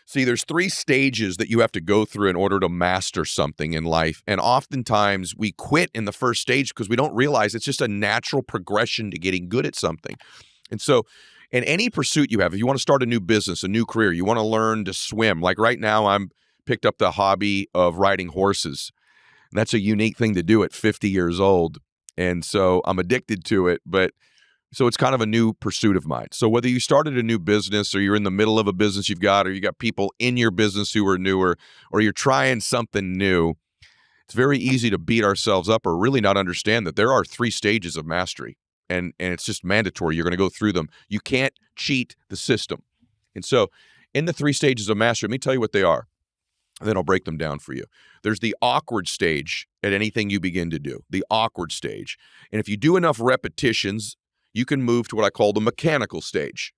See, there's 3 stages that you have to go through in order to master something in life. And oftentimes we quit in the first stage because we don't realize it's just a natural progression to getting good at something. And so in any pursuit you have, if you want to start a new business, a new career, you want to learn to swim. Like right now, I'm picked up the hobby of riding horses. And that's a unique thing to do at 50 years old. And so I'm addicted to it, so it's kind of a new pursuit of mine. So whether you started a new business or you're in the middle of a business you've got, or you got people in your business who are newer, or you're trying something new, it's very easy to beat ourselves up or really not understand that there are 3 stages of mastery. And it's just mandatory. You're going to go through them. You can't cheat the system. And so in the 3 stages of mastery, let me tell you what they are, and then I'll break them down for you. There's the awkward stage at anything you begin to do, the awkward stage. And if you do enough repetitions, you can move to what I call the mechanical stage.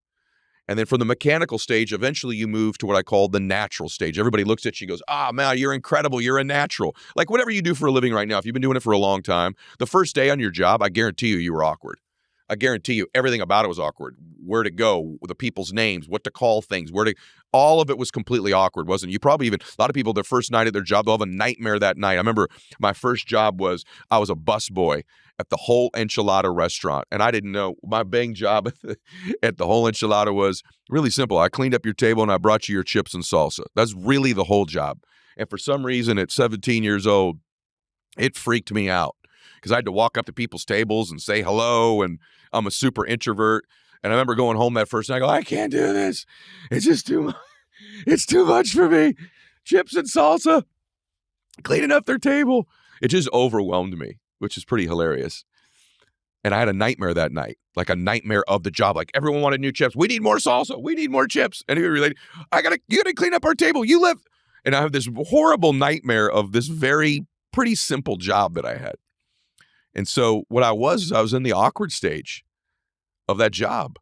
And then from the mechanical stage, eventually you move to what I call the natural stage. Everybody looks at you and goes, man, you're incredible. You're a natural. Like whatever you do for a living right now, if you've been doing it for a long time, the first day on your job, I guarantee you were awkward. I guarantee you everything about it was awkward. Where to go, the people's names, what to call things, all of it was completely awkward, wasn't it? You probably even, a lot of people, their first night at their job, they'll have a nightmare that night. I remember my first job I was a busboy at the Whole Enchilada restaurant. And I didn't know, my bang job at the Whole Enchilada was really simple. I cleaned up your table and I brought you your chips and salsa. That's really the whole job. And for some reason at 17 years old, it freaked me out because I had to walk up to people's tables and say hello, and I'm a super introvert. And I remember going home that first night, I go, I can't do this. It's just too much. It's too much for me. Chips and salsa, cleaning up their table. It just overwhelmed me, which is pretty hilarious. And I had a nightmare that night, like a nightmare of the job. Like everyone wanted new chips. We need more salsa. We need more chips. And he related, you gotta clean up our table. You live. And I have this horrible nightmare of this very pretty simple job that I had. And so what I was in the awkward stage of that job.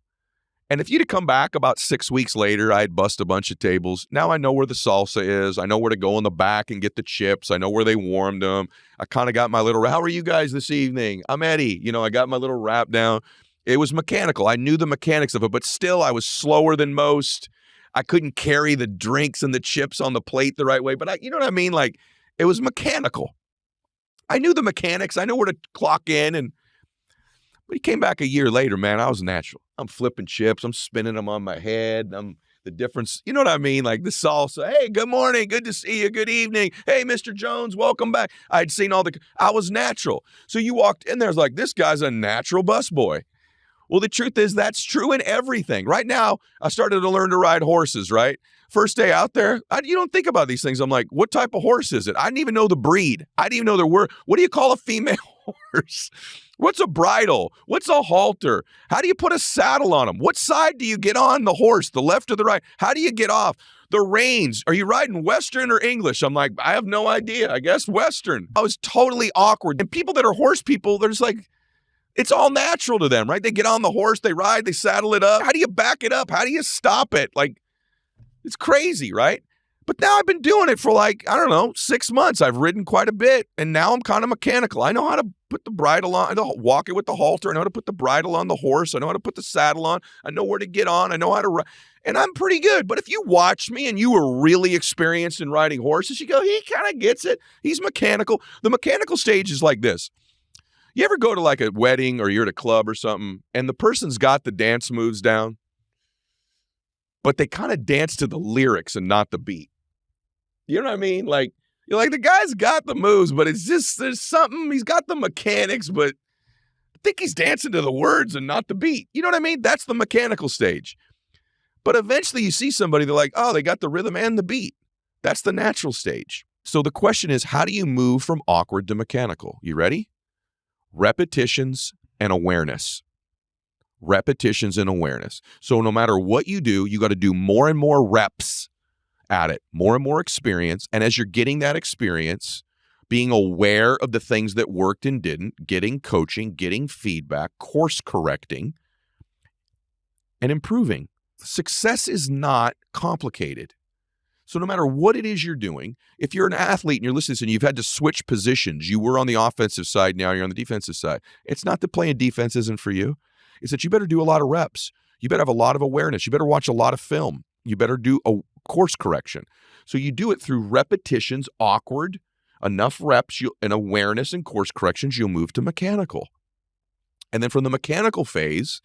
And if you'd have come back about 6 weeks later, I'd bust a bunch of tables. Now I know where the salsa is. I know where to go in the back and get the chips. I know where they warmed them. I kind of got my little, how are you guys this evening? I'm Eddie. I got my little rap down. It was mechanical. I knew the mechanics of it, but still I was slower than most. I couldn't carry the drinks and the chips on the plate the right way. But you know what I mean? Like it was mechanical. I knew the mechanics. I knew where to clock in. But he came back a year later, man, I was natural. I'm flipping chips. I'm spinning them on my head. The difference, you know what I mean? Like the salsa. Hey, good morning. Good to see you. Good evening. Hey, Mr. Jones, welcome back. I'd seen I was natural. So you walked in there, it's like, this guy's a natural busboy. Well, the truth is that's true in everything. Right now, I started to learn to ride horses, right? First day out there, you don't think about these things. I'm like, what type of horse is it? I didn't even know the breed. I didn't even know the word. What do you call a female horse? What's a bridle? What's a halter? How do you put a saddle on them? What side do you get on the horse, the left or the right? How do you get off? The reins, are you riding Western or English? I'm like, I have no idea. I guess Western. I was totally awkward. And people that are horse people, they're just like, it's all natural to them, right? They get on the horse, they ride, they saddle it up. How do you back it up? How do you stop it? Like, it's crazy, right? But now I've been doing it for 6 months. I've ridden quite a bit, and now I'm kind of mechanical. I know how to put the bridle on, I know how to walk it with the halter. I know how to put the bridle on the horse. I know how to put the saddle on. I know where to get on. I know how to ride, and I'm pretty good. But if you watch me and you were really experienced in riding horses, you go, he kind of gets it. He's mechanical. The mechanical stage is like this. You ever go to like a wedding or you're at a club or something, and the person's got the dance moves down, but they kind of dance to the lyrics and not the beat? You know what I mean? Like, you're like, the guy's got the moves, but it's just, there's something, he's got the mechanics, but I think he's dancing to the words and not the beat. You know what I mean? That's the mechanical stage. But eventually you see somebody, they're like, oh, they got the rhythm and the beat. That's the natural stage. So the question is, how do you move from awkward to mechanical? You ready? Repetitions and awareness. Repetitions and awareness. So no matter what you do, you got to do more and more reps at it, more and more experience. And as you're getting that experience, being aware of the things that worked and didn't, getting coaching, getting feedback, course correcting, and improving. Success is not complicated. So no matter what it is you're doing, if you're an athlete and you're listening and you've had to switch positions, you were on the offensive side, now you're on the defensive side. It's not that playing defense isn't for you. It's that you better do a lot of reps. You better have a lot of awareness. You better watch a lot of film. you better do a course correction. So you do it through repetitions, awkward, enough reps, and awareness and course corrections, you'll move to mechanical. And then from the mechanical phase,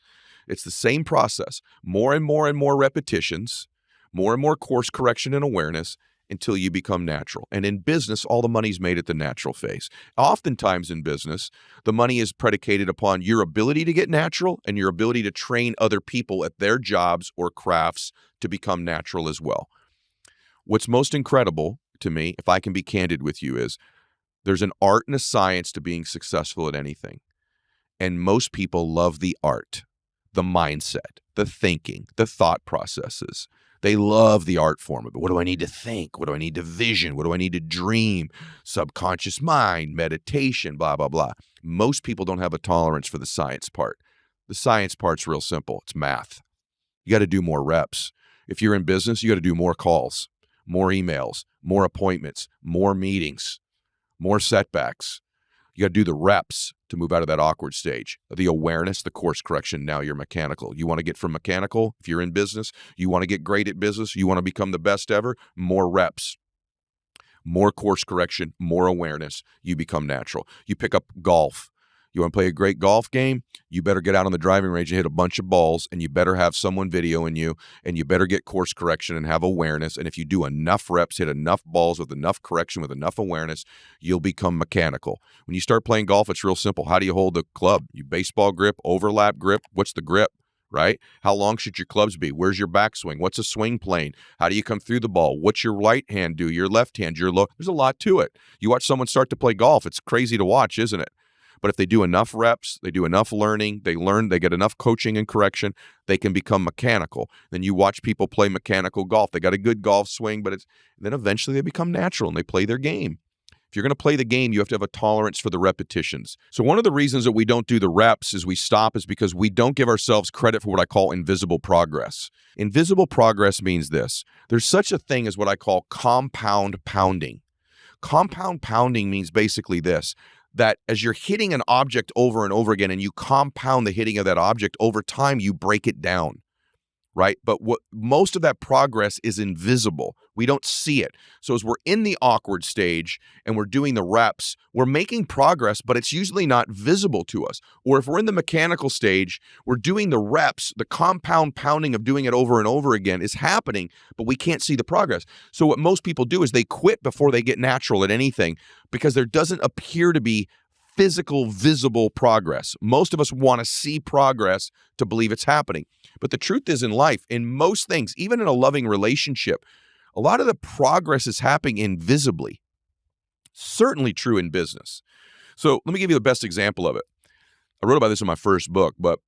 it's the same process. More and more and more repetitions, more and more course correction and awareness until you become natural. And in business, all the money's made at the natural phase. Oftentimes in business, the money is predicated upon your ability to get natural and your ability to train other people at their jobs or crafts to become natural as well. What's most incredible to me, if I can be candid with you, is there's an art and a science to being successful at anything. And most people love the art, the mindset, the thinking, the thought processes. They love the art form of it. What do I need to think? What do I need to vision? What do I need to dream? Subconscious mind, meditation, blah, blah, blah. Most people don't have a tolerance for the science part. The science part's real simple. It's math. You got to do more reps. If you're in business, you got to do more calls, more emails, more appointments, more meetings, more setbacks. You got to do the reps to move out of that awkward stage. The awareness, the course correction, now you're mechanical. You want to get from mechanical, if you're in business, you want to get great at business, you want to become the best ever, more reps, more course correction, more awareness, you become natural. You pick up golf. You want to play a great golf game? You better get out on the driving range and hit a bunch of balls, and you better have someone videoing you, and you better get course correction and have awareness. And if you do enough reps, hit enough balls with enough correction, with enough awareness, you'll become mechanical. When you start playing golf, it's real simple. How do you hold the club? You baseball grip, overlap grip. What's the grip, right? How long should your clubs be? Where's your backswing? What's a swing plane? How do you come through the ball? What's your right hand do? Your left hand, your low. There's a lot to it. You watch someone start to play golf. It's crazy to watch, isn't it? But if they do enough reps, they do enough learning, they get enough coaching and correction, they can become mechanical. Then you watch people play mechanical golf. They got a good golf swing, but then eventually they become natural and they play their game. If you're going to play the game, you have to have a tolerance for the repetitions. So one of the reasons that we don't do the reps is we stop is because we don't give ourselves credit for what I call invisible progress. Invisible progress means this. There's such a thing as what I call compound pounding. Compound pounding means basically this, that as you're hitting an object over and over again and you compound the hitting of that object, over time you break it down, right? But what most of that progress is invisible. We don't see it. So as we're in the awkward stage and we're doing the reps, we're making progress, but it's usually not visible to us. Or if we're in the mechanical stage, we're doing the reps, the compound pounding of doing it over and over again is happening, but we can't see the progress. So what most people do is they quit before they get natural at anything because there doesn't appear to be physical, visible progress. Most of us want to see progress to believe it's happening. But the truth is in life, in most things, even in a loving relationship, a lot of the progress is happening invisibly. Certainly true in business. So let me give you the best example of it. I wrote about this in my first book, but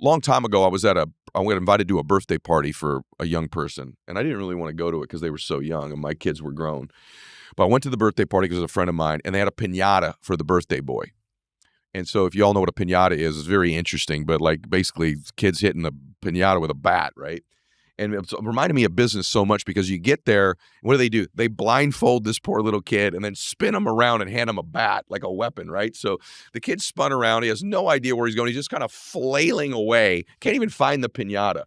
a long time ago, I got invited to a birthday party for a young person, and I didn't really want to go to it because they were so young and my kids were grown. But I went to the birthday party because it was a friend of mine, and they had a piñata for the birthday boy. And so if you all know what a piñata is, it's very interesting, but like basically kids hitting the piñata with a bat, right? And it reminded me of business so much because you get there, what do? They blindfold this poor little kid and then spin him around and hand him a bat, like a weapon, right? So the kid spun around. He has no idea where he's going. He's just kind of flailing away. Can't even find the piñata.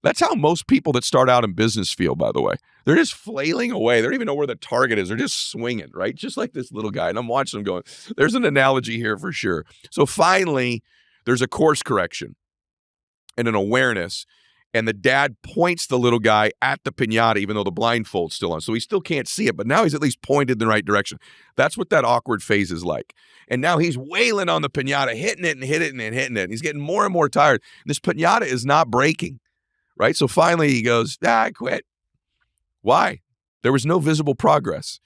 That's how most people that start out in business feel, by the way. They're just flailing away. They don't even know where the target is. They're just swinging, right? Just like this little guy. And I'm watching them going, there's an analogy here for sure. So finally, there's a course correction and an awareness. And the dad points the little guy at the piñata, even though the blindfold's still on. So he still can't see it, but now he's at least pointed in the right direction. That's what that awkward phase is like. And now he's wailing on the piñata, hitting it and hitting it and hitting it. And he's getting more and more tired. This piñata is not breaking. Right? So finally he goes, I quit. Why? There was no visible progress.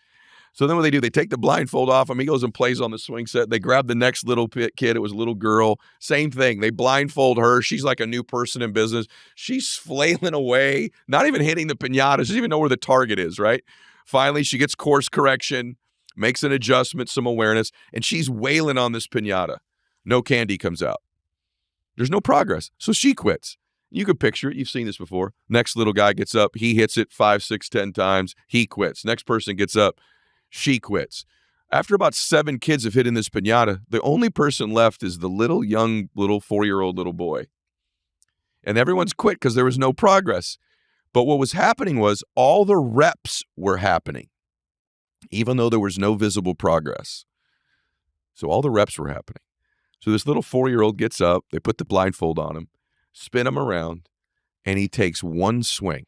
So then what they do, they take the blindfold off him. He goes and plays on the swing set. They grab the next little kid. It was a little girl. Same thing. They blindfold her. She's like a new person in business. She's flailing away, not even hitting the piñata. She doesn't even know where the target is, right? Finally, she gets course correction, makes an adjustment, some awareness, and she's wailing on this piñata. No candy comes out. There's no progress. So she quits. You could picture it. You've seen this before. Next little guy gets up. He hits it 5, 6, 10 times. He quits. Next person gets up. She quits. After about 7 kids have hit in this piñata, the only person left is the little 4-year-old little boy. And everyone's quit because there was no progress. But what was happening was all the reps were happening, even though there was no visible progress. So all the reps were happening. So this little 4-year-old gets up, they put the blindfold on him, spin him around, and he takes one swing.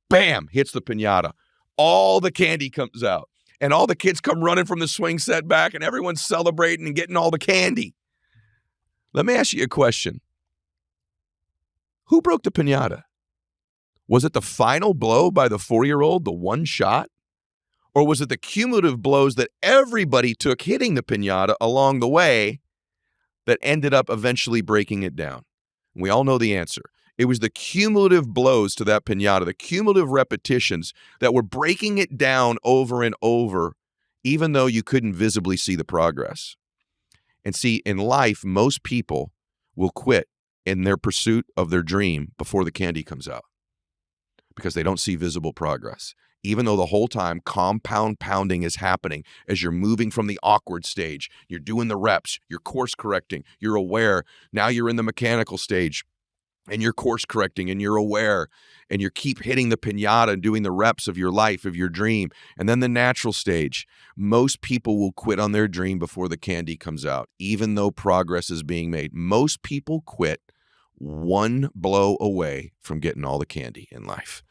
Bam! Hits the piñata. All the candy comes out. And all the kids come running from the swing set back, and everyone's celebrating and getting all the candy. Let me ask you a question. Who broke the piñata? Was it the final blow by the 4-year-old, the one shot? Or was it the cumulative blows that everybody took hitting the piñata along the way that ended up eventually breaking it down? And we all know the answer. It was the cumulative blows to that piñata, the cumulative repetitions that were breaking it down over and over, even though you couldn't visibly see the progress. And see, in life, most people will quit in their pursuit of their dream before the candy comes out because they don't see visible progress. Even though the whole time compound pounding is happening as you're moving from the awkward stage, you're doing the reps, you're course correcting, you're aware. Now you're in the mechanical stage and you're course correcting and you're aware and you keep hitting the piñata and doing the reps of your life, of your dream. And then the natural stage, most people will quit on their dream before the candy comes out, even though progress is being made. Most people quit one blow away from getting all the candy in life.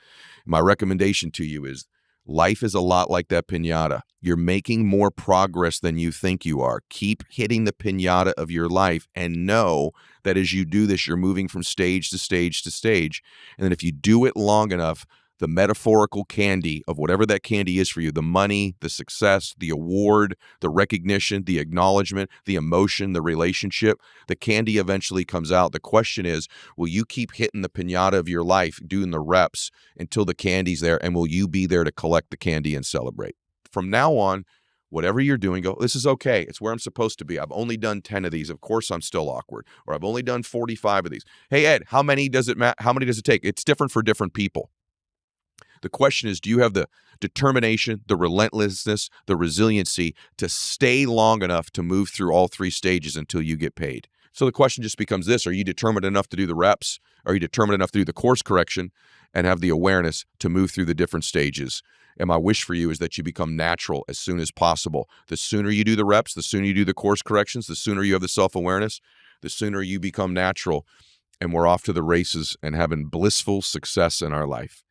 My recommendation to you is life is a lot like that piñata. You're making more progress than you think you are. Keep hitting the piñata of your life and know that as you do this, you're moving from stage to stage to stage. And then if you do it long enough, the metaphorical candy of whatever that candy is for you, the money, the success, the award, the recognition, the acknowledgement, the emotion, the relationship, the candy eventually comes out. The question is, will you keep hitting the piñata of your life, doing the reps until the candy's there, and will you be there to collect the candy and celebrate? From now on, whatever you're doing, go, this is okay. It's where I'm supposed to be. I've only done 10 of these. Of course, I'm still awkward. Or I've only done 45 of these. Hey, Ed, how many does it take? It's different for different people. The question is, do you have the determination, the relentlessness, the resiliency to stay long enough to move through all 3 stages until you get paid? So the question just becomes this: are you determined enough to do the reps? Are you determined enough to do the course correction and have the awareness to move through the different stages? And my wish for you is that you become natural as soon as possible. The sooner you do the reps, the sooner you do the course corrections, the sooner you have the self-awareness, the sooner you become natural, and we're off to the races and having blissful success in our life.